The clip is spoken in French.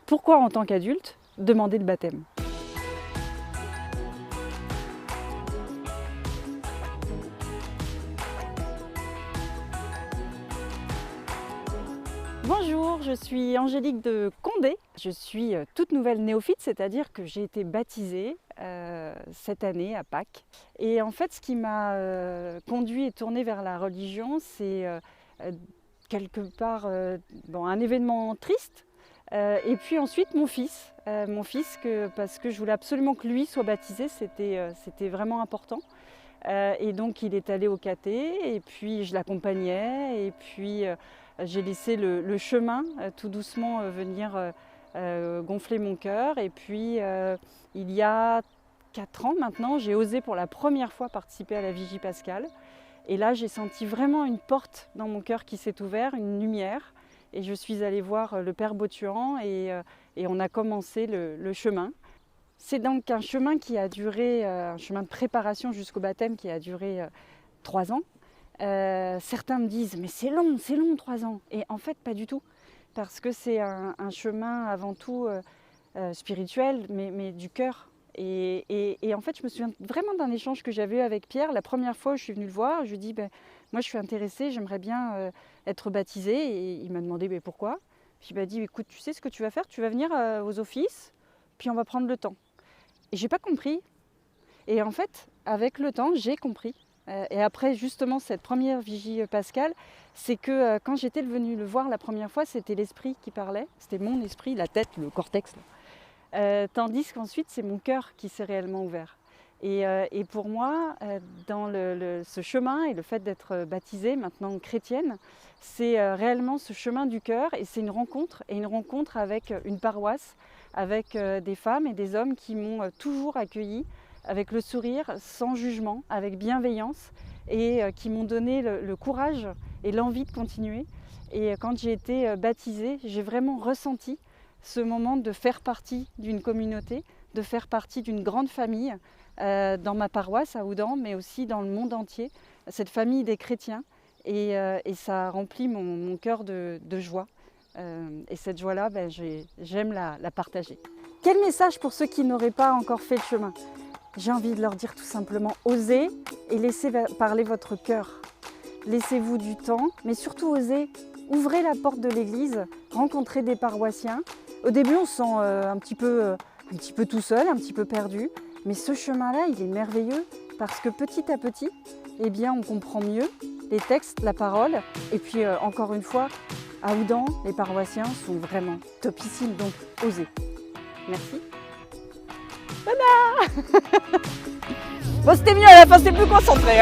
Pourquoi en tant qu'adulte demander le baptême? Bonjour, je suis Angélique de Condé. Je suis toute nouvelle néophyte, c'est-à-dire que j'ai été baptisée cette année à Pâques. Et en fait, ce qui m'a conduit et tournée vers la religion, c'est quelque part un événement triste. Et puis ensuite mon fils, parce que je voulais absolument que lui soit baptisé, c'était vraiment important. Et donc il est allé au caté et puis je l'accompagnais et puis j'ai laissé le chemin tout doucement venir gonfler mon cœur. Et puis il y a 4 ans maintenant, j'ai osé pour la première fois participer à la Vigie pascale. Et là j'ai senti vraiment une porte dans mon cœur qui s'est ouverte, une lumière. Et je suis allée voir le Père Bothuan et on a commencé le chemin. C'est donc un chemin qui a duré, un chemin de préparation jusqu'au baptême qui a duré 3 ans. Certains me disent « mais c'est long 3 ans ». Et en fait, pas du tout. Parce que c'est un chemin avant tout spirituel, mais du cœur. Et en fait, je me souviens vraiment d'un échange que j'avais eu avec Pierre. La première fois où je suis venue le voir, je lui ai dit moi je suis intéressée, j'aimerais bien être baptisée. Et il m'a demandé pourquoi. Puis il m'a dit écoute, tu sais ce que tu vas faire, tu vas venir aux offices, puis on va prendre le temps. Et j'ai pas compris. Et en fait, avec le temps, j'ai compris. Et après justement cette première vigie pascale, c'est que quand j'étais venue le voir la première fois, c'était l'esprit qui parlait. C'était mon esprit, la tête, le cortex. Tandis qu'ensuite, c'est mon cœur qui s'est réellement ouvert. Et pour moi, dans ce chemin et le fait d'être baptisée, maintenant chrétienne, c'est réellement ce chemin du cœur et c'est une rencontre avec une paroisse, avec des femmes et des hommes qui m'ont toujours accueillie avec le sourire, sans jugement, avec bienveillance et qui m'ont donné le courage et l'envie de continuer. Et quand j'ai été baptisée, j'ai vraiment ressenti ce moment de faire partie d'une communauté, de faire partie d'une grande famille dans ma paroisse à Houdan, mais aussi dans le monde entier, cette famille des chrétiens. Et ça remplit mon cœur de joie. Et cette joie-là, j'aime la partager. Quel message pour ceux qui n'auraient pas encore fait le chemin? J'ai envie de leur dire tout simplement, osez et laissez parler votre cœur. Laissez-vous du temps, mais surtout osez. Ouvrez la porte de l'église, rencontrez des paroissiens. Au début, on se sent un petit peu tout seul, un petit peu perdu. Mais ce chemin-là, il est merveilleux parce que petit à petit, on comprend mieux les textes, la parole. Et puis, encore une fois, à Houdan, les paroissiens sont vraiment topissimes. Donc, osez. Merci. Voilà. Bon, c'était mieux à la fin, c'était plus concentré.